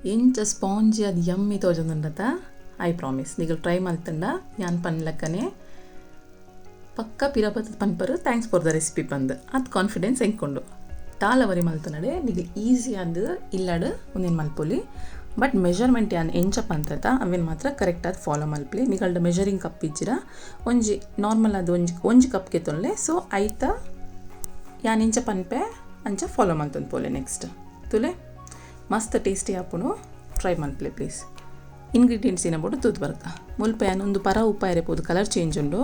ಎಂಚ ಸ್ಪಾಂಜಿ ಅದು yummy ತೋಜೊಂದುಂಡತ I promise ನಿಗಲ್ try ಮಲ್ತಂಡ ಯಾನ್ ಪನ್ಲಕ್ಕನೆ ಪಕ್ಕ ಪಿರಪತ್ ಪನ್ಪರು ಥ್ಯಾಂಕ್ಸ್ ಫಾರ್ ದ ರೆಸಿಪಿ ಪಂದು ಅದು ಕಾನ್ಫಿಡೆನ್ಸ್ ಎಂಕೊಂಡು ದಾಲವರಿ ಮಲ್ತನಡೆ ನಿಗಲ್ ಈಸಿ ಆದ ಇಲ್ಲಡು ಒಂದೇನು ಮಲ್ಪೊಲಿ ಬಟ್ ಮೆಜರ್ಮೆಂಟ್ ಯಾನ್ ಎಂಚಪ್ಪ ಅಂತದ ಅವೇನು ಮಾತ್ರ ಕರೆಕ್ಟ್ ಆದ ಫಾಲೋ ಮಲ್ಪಲಿ ನಿಗಲ್ಡ ಮೆಜರಿಂಗ್ ಕಪ್ ಇಜ್ಜಿರ ಒಂಜಿ ನಾರ್ಮಲ್ ಅದು ಒಂಜಿ ಕಪ್ಗೆ ತೊಳ್ಳೆ ಸೊ ಐತ ಯಾನ್ ಇಂಚ ಪನ್ಪೆ ಅಂಚ ಫಾಲೋ ಮಲ್ತೊಂದು ಪೋಲೆ ನೆಕ್ಸ್ಟ್ ತುಲೆ ಮಸ್ತ್ ಟೇಸ್ಟಿ ಆಪುನು ಟ್ರೈ ಮಲ್ಪಲೆ ಪ್ಲೀಸ್ ಇಂಗ್ರೀಡಿಯೆಂಟ್ಸ್ ಏನಬೋದು ತೂತ್ ಬರ್ಕ ಮುಲ್ಪ ಏನೊಂದು ಪರ ಉಪ್ಪ ಇರಬಹುದು ಕಲರ್ ಚೇಂಜ್ ಉಂಡು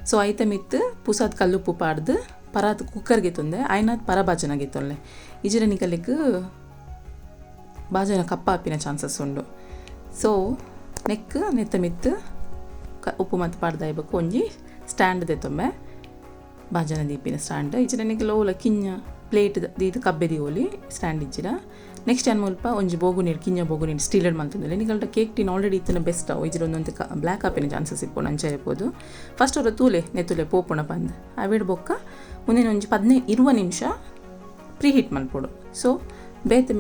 ಸೊ ಐತ ಮಿತ್ತು ಪುಸಾದ ಕಲ್ಲುಪ್ಪು ಪಾಡ್ದು ಪರಾತ್ ಕುಕ್ಕರ್ಗೆ ತೊಂದೆ ಐನಾದ್ ಪರ ಬಾಜನಾಗೆ ತೊಲ್ಲೆ ಇಜಿರ ನಿಕಲಿಗೆ ಬಾಜನ ಕಪ್ಪ ಹಾಪಿನ ಚಾನ್ಸಸ್ ಉಂಡು ಸೊ ನೆತ್ತ ಮಿತ್ತು ಉಪ್ಪು ಮತ್ತು ಪಾಡ್ದು ಆಯ್ಬೇಕು ಒಂಜಿ ಸ್ಟ್ಯಾಂಡ್ ದೆತ್ತೊಮ್ಮೆ ಬಾಜನ ದೀಪಿನ ಸ್ಟ್ಯಾಂಡ್ ಇಜಿರ ನಿಕ್ಕೆ ಲೋಲ ಕಿಂಜ ಪ್ಲೇಟ್ ದೀದು ಕಬ್ಬೆ ದಿವೋಲಿ ಸ್ಟ್ಯಾಂಡ್ ಇಜ್ಜಿರ ನೆಕ್ಸ್ಟ್ ಏನು ಮುಲ್ಪ ಒಂಜಿ ಬೋಗುನೀರು ಕಿಂಜ ಬೋಗುನೀರು ಸ್ಟೀಲಡ್ ಮಲ್ತಂದಿಲ್ಲ ನಿಗಲ್ಟ ಕೇಕ್ ಟಿನ್ ಆಲ್ರೆಡಿ ಇತ್ತಿನ ಬೆಸ್ಟ್ ಅವು ಇಜ್ರ ಒಂದೊಂದು ಬ್ಲ್ಯಾಕ್ ಹಾಪಿನ ಚಾನ್ಸಸ್ ಇಪ್ಪು ಅಂಚೆ ಇರ್ಬೋದು ಫಸ್ಟ್ ಅವ್ರ ನೆತ್ತುಲೆ ಪೋಪುಣ ಬಂದು ಅವಿಡ್ ಬೊಕ್ಕ ಮುಂದಿನ ಒಂಜಿ 15-20 ನಿಮಿಷ ಪ್ರೀ ಹೀಟ್ ಮಲ್ಪೊಡು ಸೊ ಬೇತೆ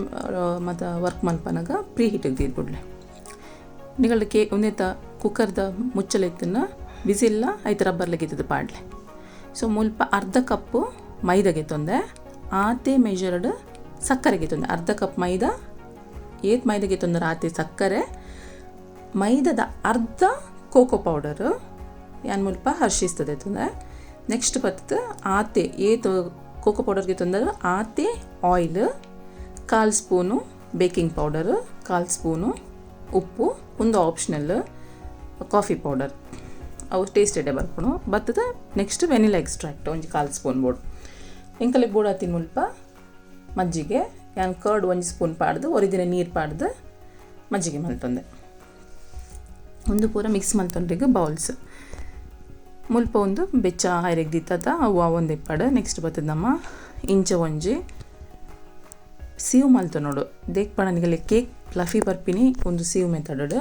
ಮತ್ತು ವರ್ಕ್ ಮಲ್ಪನಾಗ ಪ್ರೀ ಹೀಟಿಗೆ ತೀರ್ಬಿಡ್ಲೆ ನಿಗಲ್ಟ ಒಂದೇತ ಕುಕ್ಕರ್ದ ಮುಚ್ಚಲೆತ್ತನ್ನ ಬಿಸಿಲ್ಲ ಐದು ರಬ್ಬರ್ಲೆಗಿತ್ತದು ಪಾಡ್ಲೆ ಸೊ ಮುಲ್ಪ ಅರ್ಧ ಕಪ್ಪು ಮೈದಾಗೆ ತೊಂದೆ ಆತೆ ಮೆಜರ್ಡ್ ಸಕ್ಕರೆಗೆ ತೊಂದರೆ ಅರ್ಧ ಕಪ್ ಮೈದಾ ಮೈದಾಗೆ ತೊಂದರೆ ಆತೆ ಸಕ್ಕರೆ ಮೈದಾದ ಅರ್ಧ ಕೋಕೋ ಪೌಡರು ಯಾನ್ ಮುಲ್ಪ ಹರ್ಷಿಸ್ತದೆ ತೊಂದರೆ ನೆಕ್ಸ್ಟ್ ಬತ್ತು ಆತೆ ಕೋಕೋ ಪೌಡರ್ಗೆ ತೊಂದರೆ ಆತೆ oil 1/4 spoon baking powder 1/4 spoon ಉಪ್ಪು ಒಂದು ಆಪ್ಷನಲ್ ಕಾಫಿ ಪೌಡರ್ ಅವು ಟೇಸ್ಟೆಡೆ ಬರ್ಕೊಂಡು ಬತ್ತದ ನೆಕ್ಸ್ಟ್ ವೆನಿಲಾ ಎಕ್ಸ್ಟ್ರಾಕ್ಟ್ ಒಂಜಿ 1/4 ಸ್ಪೂನ್ ಬೋರ್ಡ್ ಎಂಕಲೆ ಬೋರ್ಡ್ ಆತಿನ ಮುಲ್ಪ ಮಜ್ಜಿಗೆ ಯಾನ್ ಕರ್ಡ್ 1 ಸ್ಪೂನ್ ಪಾಡ್ದು ಒರಿದಿನ ನೀರು ಪಾಡ್ದು ಮಜ್ಜಿಗೆ ಮಲ್ತೊಂದೆ ಒಂದು ಪೂರ ಮಿಕ್ಸ್ ಮಲ್ತೊಂಡ್ರಿಗೆ ಬೌಲ್ಸ್ ಮುಲ್ಪ ಒಂದು ಬೆಚ್ಚ ಐರೆಗ್ ದಿತ್ತದ ಅವು ಒಂದೇ ಪಾಡು ನೆಕ್ಸ್ಟ್ ಬರ್ತದೆ ನಮ್ಮ ಇಂಚ ಒಂಜಿ ಸೀವು ಮಲ್ತು ನೋಡು ದೇಕ್ ಪಡ ನಿಗಲೆ ಕೇಕ್ ಫ್ಲಫಿ ಬರ್ಪಿನಿ ಒಂದು ಸೀವು ಮೆಥಡ್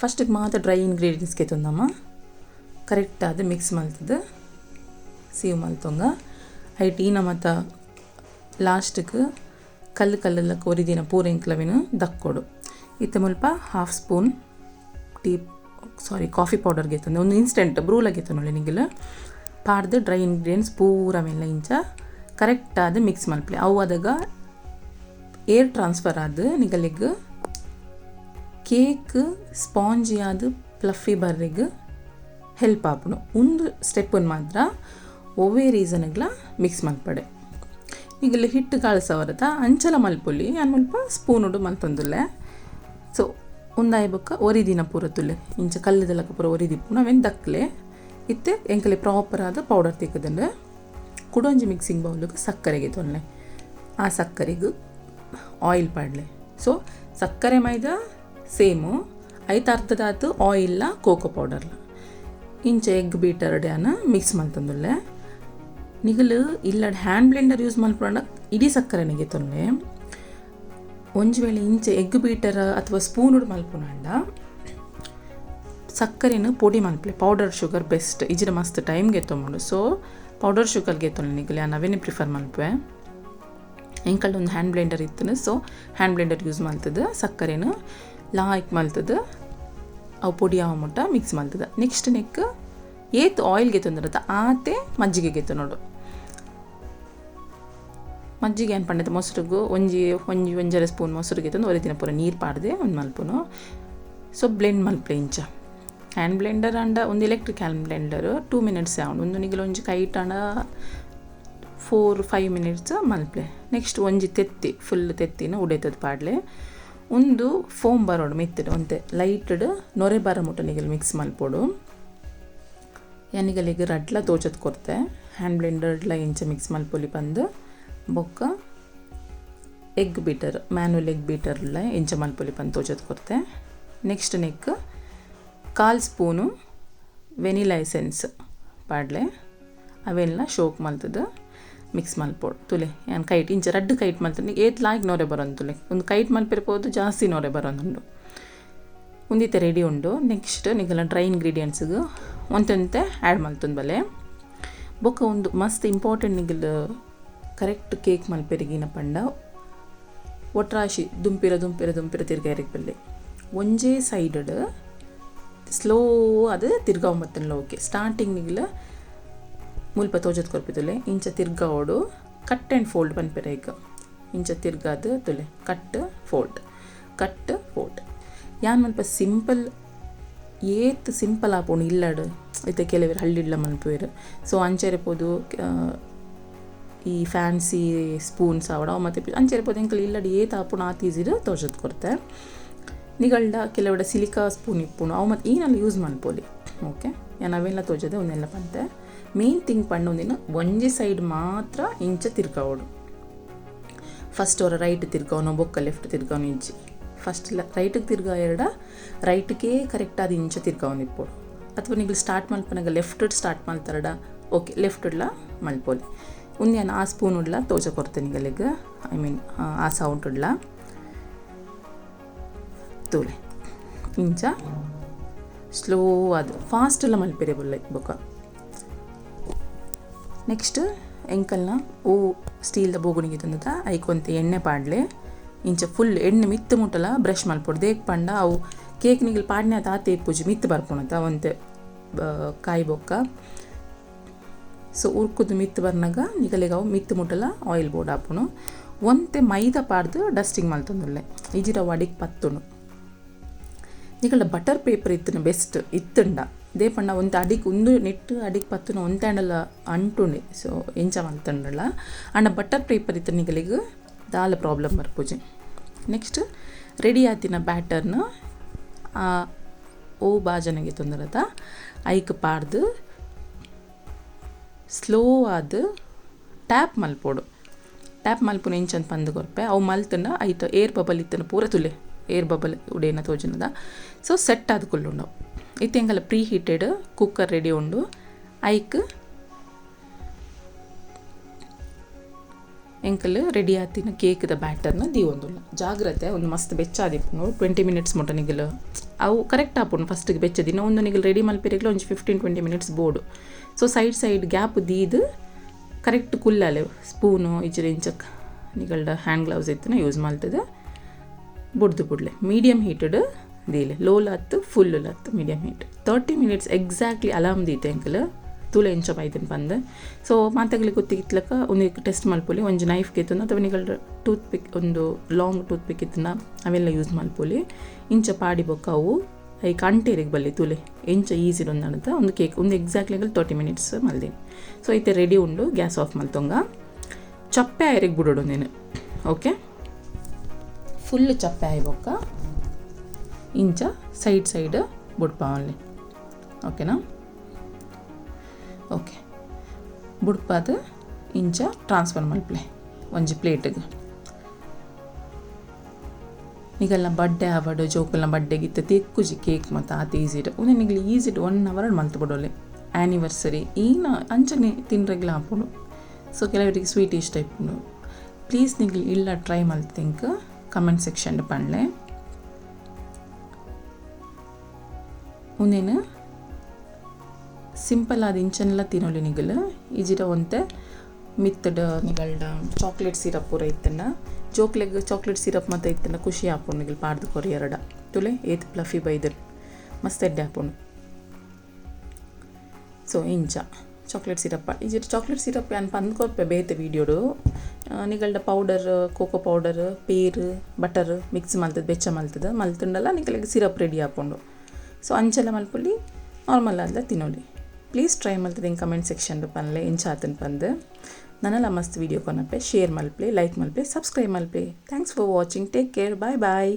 ಫಸ್ಟಿಗೆ ಮಾತ್ರ ಡ್ರೈ ಇಂಗ್ರೀಡಿಯೆಂಟ್ಸ್ಗೆ ತಂದಮ್ಮ ಕರೆಕ್ಟ್ ಆದ ಮಿಕ್ಸ್ ಮಲ್ತದ ಸೀವು ಮಲ್ತೊಂಗ ಐಟ್ ಈನ ಮತ್ತು ಲಾಸ್ಟಿಗೆ ಕಲ್ಲೆಲ್ಲ ಕೊರಿದಿನ ಪೂರ ಇಂಕ್ಲವಿನ ದಕ್ಕೊಡು ಇತ್ತ ಮುಲ್ಪ 1/2 ಸ್ಪೂನ್ ಕಾಫಿ ಪೌಡರ್ಗೆ ತಂದೆ ಒಂದು ಇನ್ಸ್ಟೆಂಟ್ ಬ್ರೂಲಾಗೆ ತಂದು ನಿಗಲು ಪಾಡ್ದು ಡ್ರೈ ಇಂಗ್ರೀಡಿಯೆಂಟ್ಸ್ ಪೂರ ಮೇಲೆ ಇಂಚ ಕರೆಕ್ಟ್ ಆದ ಮಿಕ್ಸ್ ಮಲ್ಪಲೆ ಅವು ಅದಾಗ ಏರ್ ಟ್ರಾನ್ಸ್ಫರ್ ಆದ ನಿಗಲಿಗೆ ಕೇಕ್ ಸ್ಪಾಂಜಿ ಆದ ಫ್ಲಫಿ ಬರ್ರಿಗೆ ಹೆಲ್ಪ್ ಆಪುನು ಒಂದು ಸ್ಟೆಪ್ಪನ್ನು ಮಾತ್ರ ಒವೇ ರೀಸನ್ಗಳ ಮಿಕ್ಸ್ ಮಲ್ಪಡೆ ಈಗಲ್ಲ ಹಿಟ್ಟು ಕಾಳಿಸವರತ ಅಂಚಲ ಮಲ್ಪೊಲಿ ಯಾನ್ ಮುಲ್ಪ ಸ್ಪೂನುಡು ಮಲ್ತೊಂದುಲ್ಲೆ ಸೊ ಒಂದಾಯ್ಬಕ್ಕ ಒರಿದಿನ ಪೂರ ತುಲ್ಲೆ ಇಂಚ ಕಲ್ಲದೆಲ್ಲಕ ಪೂರ ಒರಿದಿಪ್ಪು ನಾವೇನು ದಕ್ಕಲೆ ಇತ್ತೆ ಎಂಕಲೆ ಪ್ರಾಪರ್ ಆದ ಪೌಡರ್ ತೆಕ್ಕದಂಡೆ ಕುಡೊಂಜಿ ಮಿಕ್ಸಿಂಗ್ ಬೌಲಿಗೆ ಸಕ್ಕರೆಗೆ ತೊನ್ನೆ ಆ ಸಕ್ಕರೆಗೆ ಆಯಿಲ್ ಪಾಡ್ಲೆ ಸೊ ಸಕ್ಕರೆ ಮೈದಾ ಸೇಮು ಐದು ಅರ್ಧದಾತು ಆಯಿಲ್ನ ಕೋಕೋ ಪೌಡರ್ಲ ಇಂಚ ಎಗ್ ಬೀಟರ್ ಡ್ಯಾನ ಮಿಕ್ಸ್ ಮಲ್ತಂದುಲ್ಲೆ ನಿಗಲು ಇಲ್ಲಡ್ ಹ್ಯಾಂಡ್ ಬ್ಲೆಂಡರ್ ಯೂಸ್ ಮಲ್ಪಡ ಇಡೀ ಸಕ್ಕರೆನಿಗೆ ತೊನ್ನೆ ಒಂಜಿ ವೇಳೆ ಇಂಚೆ ಎಗ್ ಬೀಟರ್ ಅಥವಾ ಸ್ಪೂನುಡು ಮಲ್ಪುನಾಂಡ ಸಕ್ಕರೆನ ಪೊಡಿ ಮಲ್ಪಲೆ ಪೌಡರ್ ಶುಗರ್ ಬೆಸ್ಟ್ ಇಜ್ರ ಮಸ್ತ್ ಟೈಮ್ಗೆ ತೊಗೊಂಡು ಸೊ ಪೌಡರ್ ಶುಗರ್ಗೆ ತೊನ್ನೆ ನಿಗಲು ನಾನು ಅವೇನೇ ಪ್ರಿಫರ್ ಮಲ್ಪೆ ಎಂಕಲ್ಡ ಒಂದು ಹ್ಯಾಂಡ್ ಬ್ಲೆಂಡರ್ ಇತ್ತು ಸೊ ಹ್ಯಾಂಡ್ ಬ್ಲೆಂಡರ್ ಯೂಸ್ ಮಲ್ತದ ಸಕ್ಕರೆನ ಲಾಯ್ಕ್ ಮಲ್ತದ ಅವು ಪೊಡಿ ಆವ ಮುಟ್ಟ ಮಿಕ್ಸ್ ಮಲ್ತದ ನೆಕ್ಸ್ಟ್ ಆಯಿಲ್ಗೆ ತೊಂದಿರತ್ತ ಆತೆ ಮಜ್ಜಿಗೆಗೆ ನೋಡು ಮಜ್ಜಿಗೆ ಏನು ಪಂಡದ ಮೊಸರುಗು ಒಂಜರ ಸ್ಪೂನ್ ಮೊಸರಿಗೆ ತಂದು ಒರಿದಿನ ಪೂರ ನೀರು ಪಾಡ್ದೆ ಒಂದು ಮಲ್ಪುನು ಸೊ ಬ್ಲೆಂಡ್ ಮಲ್ಪೆ ಇಂಚ ಹ್ಯಾಂಡ್ ಬ್ಲೆಂಡರ್ ಅಂಡ ಒಂದು ಎಲೆಕ್ಟ್ರಿಕ್ ಹ್ಯಾಂಡ್ ಬ್ಲೆಂಡರ್ 2 ಮಿನಿಟ್ಸ್ ಆವನು ಒಂದು ನಿಗಲ ಒಂಜಿ ಕೈಟಂಡ 4-5 ಮಿನಿಟ್ಸ್ ಮಲ್ಪೆ ನೆಕ್ಸ್ಟ್ ಒಂಜಿ ಫುಲ್ ತೆತ್ತಿನ ಉಡೇತದ ಪಾಡ್ಲೆ ಒಂದು ಫೋಮ್ ಬರೋಡು ಮೆತ್ತಡು ಒಂತೆ ಲೈಟಡ್ ನೊರೆ ಬರ ಮುಟ್ಟ ನಿಗಲ್ ಮಿಕ್ಸ್ ಮಲ್ಪೋಡು ಯಾನಿಗಲಿಗೆ ರಡ್ಲ ತೋಚದ್ ಕೊಡ್ತೆ ಹ್ಯಾಂಡ್ ಬ್ಲೆಂಡರ್ಲ ಇಂಚ ಮಿಕ್ಸ್ ಮಲ್ಪೊಲಿ ಬಂದು ಬೊಕ್ಕ ಎಗ್ ಬೀಟರ್ ಮ್ಯಾನ್ಯಲ್ ಎಗ್ ಬೀಟರ್ಲ ಇಂಚ ಮಲ್ಪೊಲಿ ಬಂದು ತೋಚದ್ ಕೊಡ್ತೆ ನೆಕ್ಸ್ಟ್ 1/4 ಸ್ಪೂನು ವೆನಿಲಾ ಎಸೆನ್ಸ್ ಪಾಡ್ಲೆ ಅವೆಲ್ಲ ಶೋಕ್ ಮಲ್ತದ ಮಿಕ್ಸ್ ಮಲ್ಪೋಡು ತುಲೆ ಏನು ಕೈಟ್ ಇಂಚ ರಡ್ಡು ಕೈಟ್ ಮಲ್ತದೆ ಲಾಯ್ಕ್ ನೋರೆ ಬರೋದು ತುಲೆ ಒಂದು ಕೈಟ್ ಮಲ್ಪಿರ್ಬೋದು ಜಾಸ್ತಿ ನೋರೆ ಬರೋದುಂಡು ಉಂದಿತ್ತೆ ರೆಡಿ ಉಂಡು ನೆಕ್ಸ್ಟ್ ನಿಗಲ ಡ್ರೈ ಇಂಗ್ರೀಡಿಯೆಂಟ್ಸ್ಗೆ ಒಂತೆ ಆ್ಯಡ್ ಮಲ್ತೊಂದು ಬಲೆ ಬೊಕ್ಕ ಒಂದು ಮಸ್ತ್ ಇಂಪಾರ್ಟೆಂಟ್ ನಿಗಲ್ ಕರೆಕ್ಟ್ ಕೇಕ್ ಮಲ್ಪೆರಿಗಿನ ಪಂಡ ಒಟ್ರಾಶಿ ದುಂಪಿರ ತಿರ್ಗಾರಿಗೆ ಬಲ್ಲೆ ಒಂಜೇ ಸೈಡ್ ಸ್ಲೋ ಅದು ತಿರ್ಗಾವ್ ಮತ್ತಲ್ಲ ಓಕೆ ಸ್ಟಾರ್ಟಿಂಗ್ನಿಗಿಲ್ಲ ಮುಲ್ಪ ತೋಜದ್ ಕೊರ್ಪಿತುಲೆ ಇಂಚ ತಿರ್ಗಾವೋಡು ಕಟ್ ಆ್ಯಂಡ್ ಫೋಲ್ಡ್ ಪನ್ಪೆರ ಈಗ ಇಂಚ ತಿರ್ಗಾದು ತುಲೆ ಕಟ್ ಫೋಲ್ಡ್ ಯಾನ್ ಮಲ್ಪ ಸಿಂಪಲ್ ಏತ್ ಸಿಂಪಲ್ ಆಪೋಣು ಇಲ್ಲಡು ಐತೆ ಕೆಲವರು ಹಳ್ಳಿಡ್ಲ ಮಲ್ಪುವೆರು ಸೊ ಅಂಚೆರೆಪೋದು ಈ ಫ್ಯಾನ್ಸಿ ಸ್ಪೂನ್ಸ್ ಆವಡ ಮತ್ತು ಅಂಚೆರೆಪೋದು ಎಂಕಲ್ ಇಲ್ಲಡು ಏತ್ ಆಪುಣ ಆತ್ ಈಸಿರು ತೋಜದ್ ಕೊಡ್ತೆ ನಿಗಳ್ಡ ಕೆಲವಡ ಸಿಲಿಕಾ ಸ್ಪೂನ್ ಇಪ್ಪುಣು ಅವು ಮತ್ತು ಈನೆಲ್ಲ ಯೂಸ್ ಮಲ್ಪೋಲಿ ಓಕೆ ಯಾನ್ ಅವೆಲ್ಲ ತೋಜದೆ ಒಂದೆಲ್ಲ ಪಂತೆ ಮೇನ್ ಥಿಂಗ್ ಪಂಡು ಒಂದಿನ ಒಂಜಿ ಸೈಡ್ ಮಾತ್ರ ಇಂಚ ತಿರ್ಗಾವೋಡು ಫಸ್ಟ್ ಅವರ ರೈಟ್ ತಿರ್ಗಾವನು ಬೊಕ್ಕ ಲೆಫ್ಟ್ ತಿರ್ಗಾವನು ಇಂಚಿ ಫಸ್ಟ್ ರೈಟಿಗೆ ತಿರ್ಗಾ ರೈಟ್ಗೆ ಕರೆಕ್ಟ್ ಆದ ಇಂಚ ತಿರ್ಗಾವನು ಇಪ್ಪೋಡು ಅಥವಾ ನೀವು ಸ್ಟಾರ್ಟ್ ಮಲ್ಪನಾಗ ಲೆಫ್ಟ್ ಸ್ಟಾರ್ಟ್ ಮಾಡ್ತಾರಡ ಓಕೆ ಲೆಫ್ಟ್ ಇಡ್ಲ ಮಲ್ಪೋಲಿ ಉಂದೇನು ಆ ಸ್ಪೂನ್ ಉಡ್ಲ ತೋಜ ಕೊಡ್ತೇನೆ ನಿಗಲಿಗೆ ಐ ಮೀನ್ ಆ ಸೌಂಡ್ ಉಡ್ಲ ತೋಲೆ ಇಂಚ ಸ್ಲೋ ಅದು ಫಾಸ್ಟ್ ಎಲ್ಲ ಮಲ್ಪೆರೆ ಬಲ್ಲ ಬೊಕ್ಕ ನೆಕ್ಸ್ಟ್ ಎಂಕಲ್ನ ಓ ಸ್ಟೀಲ್ದ ಬೋಗುಣಿಗೆ ತಂದದ ಐಕೊಂತೆ ಎಣ್ಣೆ ಪಾಡ್ಲೆ ಇಂಚ ಫುಲ್ ಎಣ್ಣೆ ಮಿತ್ತು ಮುಟ್ಟಲ ಬ್ರಷ್ ಮಲ್ಪೊಡು ದೇಕ್ ಪಂಡ ಅವು ಕೇಕ್ ನಿಗಲ್ ಪಾಡ್ನೆ ಅದು ಆತೆ ಪೂಜೆ ಮಿತ್ತು ಬರ್ಪುಣತ ಒಂತೆ ಕಾಯಿ ಬೊಕ್ಕ ಸೊ ಉರ್ಕುದು ಮಿತ್ತು ಬರ್ನಾಗ ನಿಗಲಿಗೆ ಅವು ಮಿತ್ತು ಮುಟ್ಟಲ ಆಯಿಲ್ ಬೋರ್ಡ್ ಹಾಪುಣು ಒಂತೆ ಮೈದಾ ಪಾಡ್ದು ಡಸ್ಟಿಂಗ್ ಮಲ್ತೊಂದುಲ್ಲೆ ಇಜಿರ ವಡಿಗೆ ಪತ್ತುಣು ನಿಗಲ ಬಟರ್ ಪೇಪರ್ ಇತ್ತನ ಬೆಸ್ಟ್ ಇತ್ತುಂಡ ದೇ ಪಂಡ ಒಂತೆ ಅಡಿಗೆ ಒಂದು ನೆಟ್ಟು ಅಡಿಗೆ ಪತ್ತುನ ಒಂತ್ಯಾಂಡಲ ಅಂಟುಂಡೆ ಸೊ ಎಂಚ ಮಲ್ತಂಡಲ್ಲ ಅಂಡ ಬಟರ್ ಪೇಪರ್ ಇತ್ತು ನಿಗಲಿಗೆ ದಾಲ ಪ್ರಾಬ್ಲಮ್ ಬರ್ಪುಜಿ ನೆಕ್ಸ್ಟ್ ರೆಡಿ ಆತಿನ ಬ್ಯಾಟರ್ನ ಓ ಬಾಜನೆಗೆ ತೊಂದರದ ಐಕ್ ಪಾಡ್ದು ಸ್ಲೋ ಆದ ಟ್ಯಾಪ್ ಮಲ್ಪೋಡು ಟ್ಯಾಪ್ ಮಲ್ಪುನ ಎಂಚಂತ ಪಂದು ಕೊರ್ಪೆ ಅವು ಮಲ್ತಂಡ ಐತ ಏರ್ ಬಬಲ್ ಇತ್ತನ ಪೂರ ತುಲೆ ಏರ್ ಬಬಲ್ ಉಡೇನ ತೋಜನದ ಸೊ ಸೆಟ್ ಆದ ಕುಲ್ಲುಂಡವು ಇತ್ತೆಂಗಲ ಪ್ರೀ ಹೀಟೆಡ್ ಕುಕ್ಕರ್ ರೆಡಿ ಉಂಡು ಐಕ್ ಎಂಕಲ್ ರೆಡಿ ಆತಿನ ಕೇಕ್ದ ಬ್ಯಾಟರ್ನ ದೀವೊಂದುಲ್ಲ ಜಾಗ್ರತೆ ಒಂದು ಮಸ್ತ್ ಬೆಚ್ಚಾದಿಪ್ಪುನು 20 ಮಿನಿಟ್ಸ್ ಮೊಟ್ಟ ನಿಗಲು ಅವು ಕರೆಕ್ಟ್ ಆಪುನು ಫಸ್ಟಿಗೆ ಬೆಚ್ಚದಿನ ಒಂದು ನಿಗಲು ರೆಡಿ ಮಲ್ಪೆರೆಗ್ಲ ಒಂಜಿ 15-20 minutes board so side gap ದೀದು ಕರೆಕ್ಟ್ ಕುಲ್ಲಲೆ ಸ್ಪೂನು ಇಜ್ರ ಇಂಚಕ್ ನಿಗಲ್ಡ ಹ್ಯಾಂಡ್ ಗ್ಲೌಸ್ ಇತ್ತನ ಯೂಸ್ ಮಲ್ತದೆ ಬುಡ್ಲೆ ಮೀಡಿಯಮ್ ಹೀಟೆಡ್ ದೀಲೆ ಲೋಲ ಹತ್ತು ಫುಲ್ ಹತ್ತು medium heat 30 minutes exactly alarm ದೀತೆ ಎಂಕಲ್ ತೂಲೆ ಎಂಚ ಬೈದನ್ ಬಂದೆ ಸೊ ಮಾತಾಗಲಿ ಗೊತ್ತಿಗಿತ್ಲಕ ಒಂದು ಟೆಸ್ಟ್ ಮಲ್ಪೊಲಿ ಒಂದು ನೈಫ್ ಗೆತ್ತನ ಅಥವಾ ನಿಗಳ ಟೂತ್ ಪಿಕ್ ಒಂದು ಲಾಂಗ್ ಟೂತ್ ಪಿಕ್ ಇತ್ತನ ಅವೆಲ್ಲ ಯೂಸ್ ಮಲ್ಪೊಲಿ ಇಂಚ ಪಾಡಿ ಬೊಕ್ಕ ಅವು ಐ ಕಂಟೇರಿಗೆ ಬಲ್ಲಿ ತೂಲೆ ಎಂಚ ಈಸಿ ಒಂದಂತ ಒಂದು ಕೇಕ್ ಒಂದು ಎಕ್ಸಾಕ್ಟ್ಲಿ 30 ಮಿನಿಟ್ಸ್ ಮಲ್ದೇನೆ ಸೊ ಐತೆ ರೆಡಿ ಉಂಡು ಗ್ಯಾಸ್ ಆಫ್ ಮಲ್ತೊಂಗ ಚಪ್ಪೆ ಆಯ್ರಿಗೆ ಬಿಡೋಡು ನೀನು ಓಕೆ ಫುಲ್ ಚಪ್ಪೆ ಆಯ್ ಬೊಕ್ಕ ಇಂಚ ಸೈಡ್ ಬುಡ್ಪ ಅಲ್ಲಿ ಓಕೆನಾ ಓಕೆ ಬುಡ್ಪಾದ ಇಂಚ ಟ್ರಾನ್ಸ್ಫರ್ ಮಲ್ಪಲೆ ಒಂಜಿ ಪ್ಲೇಟಿಗೆ ಈಗೆಲ್ಲ ಬಡ್ಡೆ ಆವಡು ಜೋಕಲ್ನ ಬಡ್ಡೆಗಿತ್ತ ತೆಕ್ಕುಜಿ ಕೇಕ್ ಮತ್ತು ಆತ ಈಸಿಡ್ ಒಂದು ನಿಗಲಿ ಈಸಿಡ್ 1 ಅವರ್ ಮಲ್ತು ಬಿಡೋಲೆ ಆ್ಯನಿವರ್ಸರಿ ಈನ ಅಂಚನೆ ತಿನ್ರೆಗ್ಲ ಹಾಪುಡು ಸೊ ಕೆಲವರಿಗೆ ಸ್ವೀಟ್ ಇಷ್ಟ ಇಪ್ಪುಡು ಪ್ಲೀಸ್ ನಿಗಲಿ ಇಲ್ಲ ಟ್ರೈ ಮಲ್ತಿಂಕ್ ಕಮೆಂಟ್ ಸೆಕ್ಷನ್ ಪಂಡ್ಲೆ ಒಂದೇನು ಸಿಂಪಲ್ ಆದ ಇಂಚನೆಲ್ಲ ತಿನ್ನೋಲಿ ನಿಗಲು ಈಜಿರ ಒಂತೆ ಮಿತ್ತಡ ನಿಗಲ್ಡ ಚಾಕ್ಲೇಟ್ ಸಿರಪ್ ಪೂರ ಇತ್ತನ ಚಾಕ್ಲೇಟ್ ಸಿರಪ್ ಮತ್ತು ಇತ್ತನ ಖುಷಿ ಹಾಪುಂಡು ನಿಗಲ್ ಪಾಡ್ದು ಕೊರಿ ಎರಡ ತುಲೆ ಏತ್ ಪ್ಲಫಿ ಬೈದರ್ ಮಸ್ತ್ ಎಡ್ಡೆ ಹಾಪುಂಡು ಸೊ ಇಂಚ ಚಾಕ್ಲೇಟ್ ಸಿರಪ್ ಈಜಿರ ಚಾಕ್ಲೇಟ್ ಸಿರಪ್ ಏನು ಪಂದು ಕೊರ್ಪೆ ಬೇತೆ ವೀಡಿಯೋಡು ನಿಗಲ್ಡ ಪೌಡರ್ ಕೋಕೋ ಪೌಡರ್ ಪೇರು ಬಟರ್ ಮಿಕ್ಸ್ ಮಲ್ತದ ಬೆಚ್ಚ ಮಲ್ತದ ಮಲ್ತುಂಡಲ್ಲ ನಿಗಲಿಗೆ ಸಿರಪ್ ರೆಡಿ ಹಾಪುಂಡು ಸೊ ಅಂಚೆಲ್ಲ ಮಲ್ಪೊಲಿ ನಾರ್ಮಲ್ ಆದ ತಿನ್ನೋಲಿ ಪ್ಲೀಸ್ ಟ್ರೈ ಮಲ್ತದೆ ಕಮೆಂಟ್ ಸೆಕ್ಷನ್ ಪನ್ಲೆ ಎಂಚ ಆತನ್ ಪಂದು ನನ್ನೆಲ್ಲ ಮಸ್ತ್ ವೀಡಿಯೋ ಕೊನಪ್ಪೆ ಶೇರ್ ಮಲ್ಪೆ ಲೈಕ್ ಮಲ್ಪೆ ಸಬ್ಸ್ಕ್ರೈಬ್ ಮಲ್ಪೆ thanks for watching take care bye